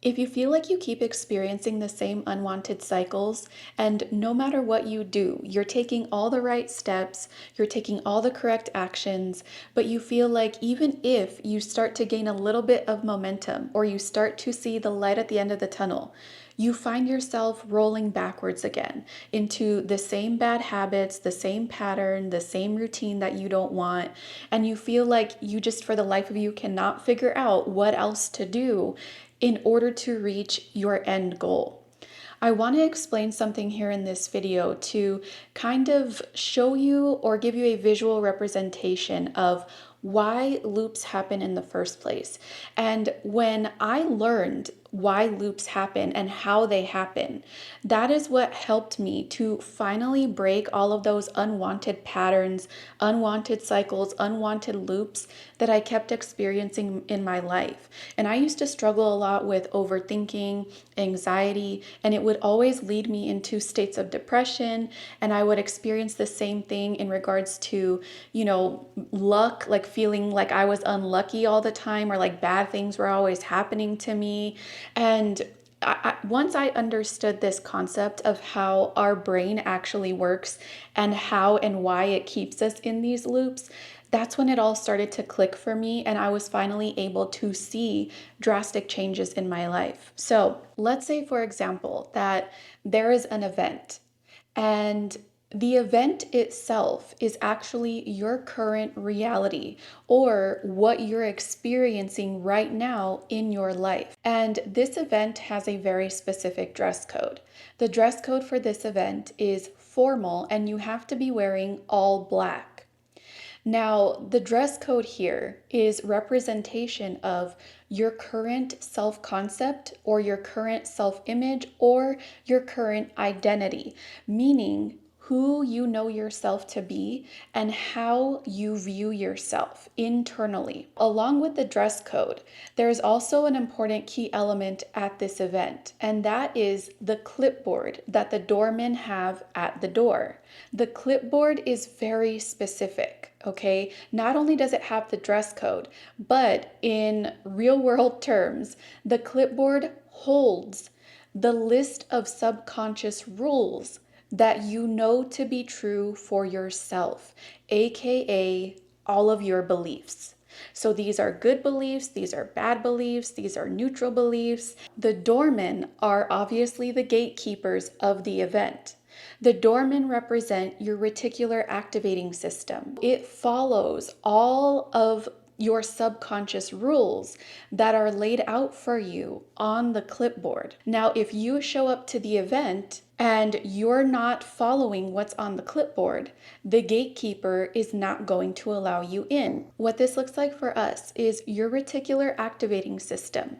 If you feel like you keep experiencing the same unwanted cycles, and no matter what you do, you're taking all the right steps, you're taking all the correct actions, but you feel like even if you start to gain a little bit of momentum or you start to see the light at the end of the tunnel, you find yourself rolling backwards again into the same bad habits, the same pattern, the same routine that you don't want, and you feel like you just, for the life of you, cannot figure out what else to do in order to reach your end goal. I want to explain something here in this video to kind of show you or give you a visual representation of why loops happen in the first place. And when I learned why loops happen and how they happen, that is what helped me to finally break all of those unwanted patterns, unwanted cycles, unwanted loops that I kept experiencing in my life. And I used to struggle a lot with overthinking, anxiety, and it would always lead me into states of depression. And I would experience the same thing in regards to, luck, like feeling like I was unlucky all the time or like bad things were always happening to me. And once I understood this concept of how our brain actually works and how and why it keeps us in these loops, that's when it all started to click for me, and I was finally able to see drastic changes in my life. So, let's say, for example, that there is an event, and the event itself is actually your current reality or what you're experiencing right now in your life. And this event has a very specific dress code. The dress code for this event is formal, and you have to be wearing all black. Now, the dress code here is representation of your current self-concept or your current self-image or your current identity, meaning who you know yourself to be and how you view yourself internally. Along with the dress code, there's also an important key element at this event, and that is the clipboard that the doormen have at the door. The clipboard is very specific, okay? Not only does it have the dress code, but in real world terms, the clipboard holds the list of subconscious rules that you know to be true for yourself, aka all of your beliefs. So these are good beliefs, these are bad beliefs, these are neutral beliefs. The doormen are obviously the gatekeepers of the event. The doormen represent your reticular activating system. It follows all of your subconscious rules that are laid out for you on the clipboard. Now, if you show up to the event and you're not following what's on the clipboard, the gatekeeper is not going to allow you in. What this looks like for us is your reticular activating system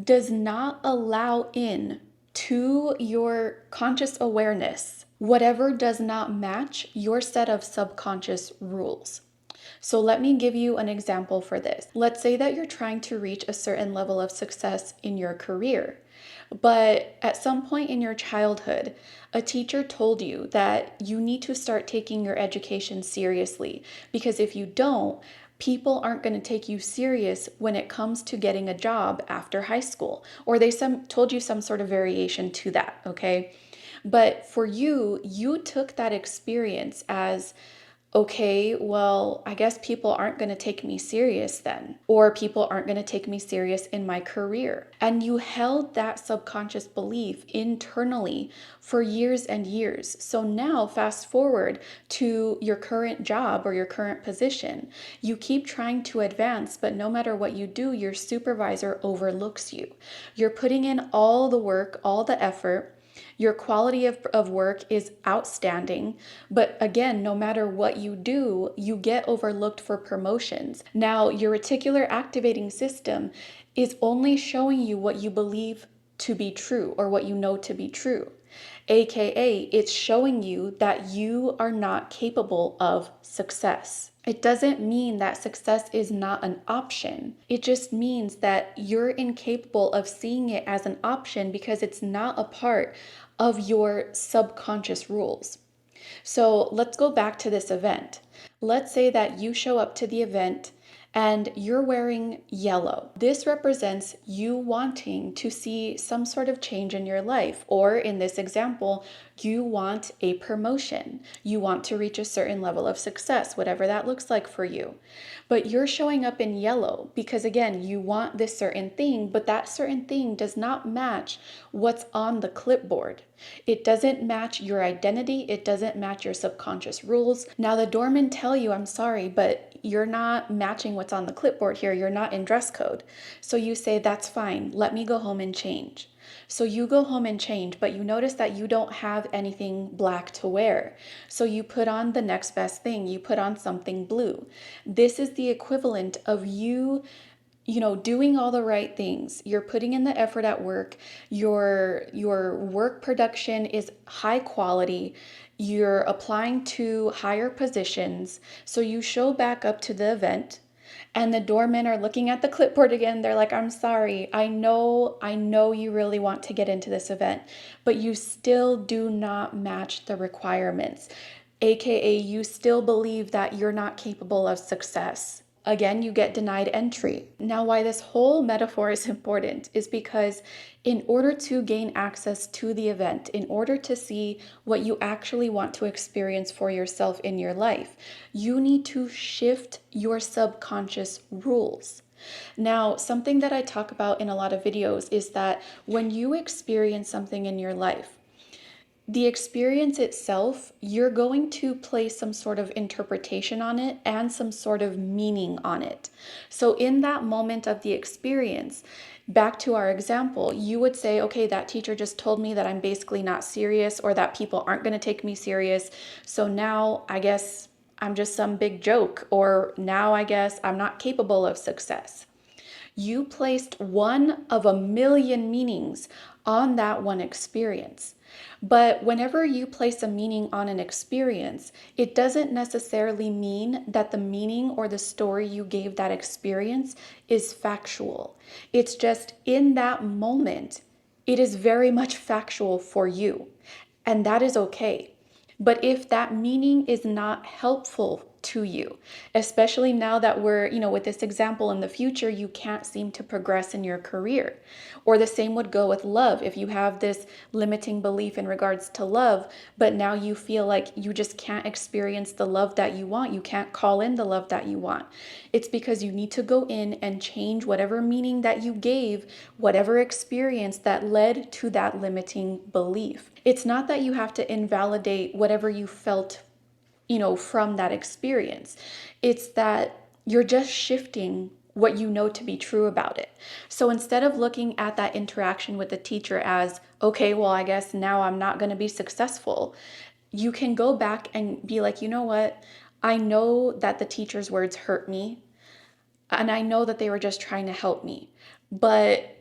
does not allow in to your conscious awareness whatever does not match your set of subconscious rules. So let me give you an example for this. Let's say that you're trying to reach a certain level of success in your career, but at some point in your childhood, a teacher told you that you need to start taking your education seriously, because if you don't, people aren't going to take you serious when it comes to getting a job after high school, or they told you some sort of variation to that, okay? But for you, you took that experience as, okay, well, I guess people aren't going to take me serious then, or people aren't going to take me serious in my career. And you held that subconscious belief internally for years and years. So now, fast forward to your current job or your current position. You keep trying to advance, but no matter what you do, your supervisor overlooks you. You're putting in all the work, all the effort. Your quality of work is outstanding, but again, no matter what you do, you get overlooked for promotions. Now, your reticular activating system is only showing you what you believe to be true or what you know to be true. AKA, it's showing you that you are not capable of success. It doesn't mean that success is not an option. It just means that you're incapable of seeing it as an option because it's not a part of your subconscious rules. So let's go back to this event. Let's say that you show up to the event and you're wearing yellow. This represents you wanting to see some sort of change in your life, or in this example, you want a promotion. You want to reach a certain level of success, whatever that looks like for you. But you're showing up in yellow because, again, you want this certain thing, but that certain thing does not match what's on the clipboard. It doesn't match your identity. It doesn't match your subconscious rules. Now, the doormen tell you, I'm sorry, but you're not matching what's on the clipboard here. You're not in dress code. So you say, that's fine. Let me go home and change. So you go home and change, but you notice that you don't have anything black to wear. So you put on the next best thing. You put on something blue. This is the equivalent of you doing all the right things. You're putting in the effort at work. Your work production is high quality. You're applying to higher positions. So you show back up to the event, and the doormen are looking at the clipboard again. They're like, I'm sorry. I know you really want to get into this event, but you still do not match the requirements. AKA, you still believe that you're not capable of success. Again, you get denied entry. Now, why this whole metaphor is important is because in order to gain access to the event, in order to see what you actually want to experience for yourself in your life, you need to shift your subconscious rules. Now, something that I talk about in a lot of videos is that when you experience something in your life, the experience itself, you're going to place some sort of interpretation on it and some sort of meaning on it. So, in that moment of the experience, back to our example, you would say, okay, that teacher just told me that I'm basically not serious or that people aren't going to take me serious. So now I guess I'm just some big joke, or now I guess I'm not capable of success. You placed one of a million meanings on that one experience. But whenever you place a meaning on an experience, it doesn't necessarily mean that the meaning or the story you gave that experience is factual. It's just in that moment, it is very much factual for you. And that is okay. But if that meaning is not helpful to you, especially now that we're with this example in the future, you can't seem to progress in your career. Or the same would go with love. If you have this limiting belief in regards to love, but now you feel like you just can't experience the love that you want, you can't call in the love that you want. It's because you need to go in and change whatever meaning that you gave, whatever experience that led to that limiting belief. It's not that you have to invalidate whatever you felt, from that experience. It's that you're just shifting what you know to be true about it. So instead of looking at that interaction with the teacher as, okay, well, I guess now I'm not going to be successful, you can go back and be like, you know what? I know that the teacher's words hurt me, and I know that they were just trying to help me. But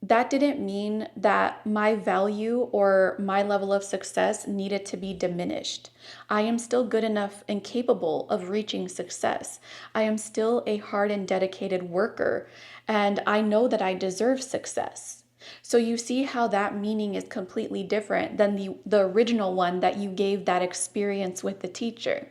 that didn't mean that my value or my level of success needed to be diminished. I am still good enough and capable of reaching success. I am still a hard and dedicated worker, and I know that I deserve success. So you see how that meaning is completely different than the original one that you gave that experience with the teacher.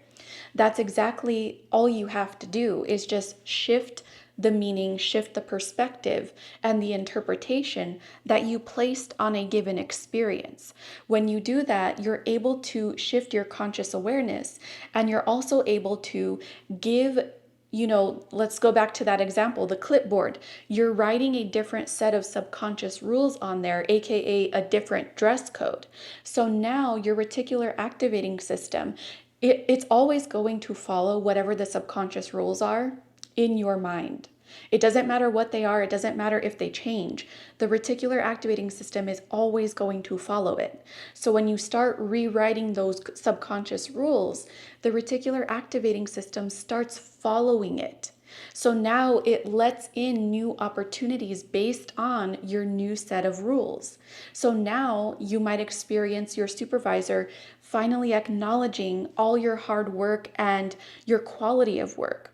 That's exactly all you have to do is just shift the meaning, shift the perspective and the interpretation that you placed on a given experience. When you do that, you're able to shift your conscious awareness, and you're also able to give, let's go back to that example, the clipboard. You're writing a different set of subconscious rules on there, aka a different dress code. So now your reticular activating system, it's always going to follow whatever the subconscious rules are in your mind. It doesn't matter what they are, it doesn't matter if they change. The reticular activating system is always going to follow it. So when you start rewriting those subconscious rules, the reticular activating system starts following it. So now it lets in new opportunities based on your new set of rules. So now you might experience your supervisor finally acknowledging all your hard work and your quality of work.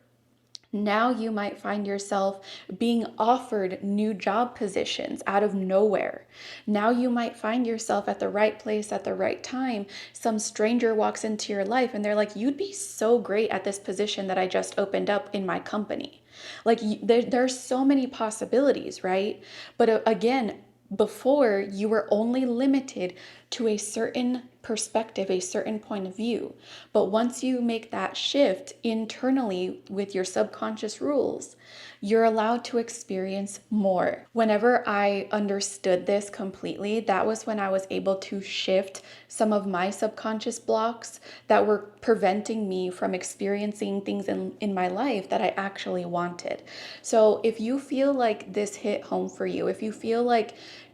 Now you might find yourself being offered new job positions out of nowhere. Now you might find yourself at the right place at the right time. Some stranger walks into your life and they're like, you'd be so great at this position that I just opened up in my company. Like there's so many possibilities, right? But again, before you were only limited to a certain perspective, a certain point of view. But once you make that shift internally with your subconscious rules, you're allowed to experience more. Whenever I understood this completely, that was when I was able to shift some of my subconscious blocks that were preventing me from experiencing things in my life that I actually wanted. So if you feel like this hit home for you, if you feel like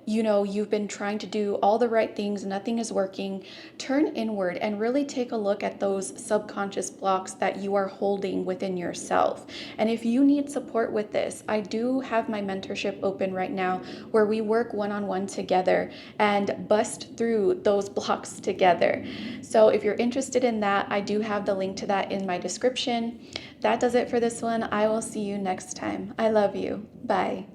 you've been trying to do all the right things, nothing is working, turn inward and really take a look at those subconscious blocks that you are holding within yourself. And if you need support with this, I do have my mentorship open right now where we work one-on-one together and bust through those blocks together. So if you're interested in that, I do have the link to that in my description. That does it for this one. I will see you next time. I love you. Bye.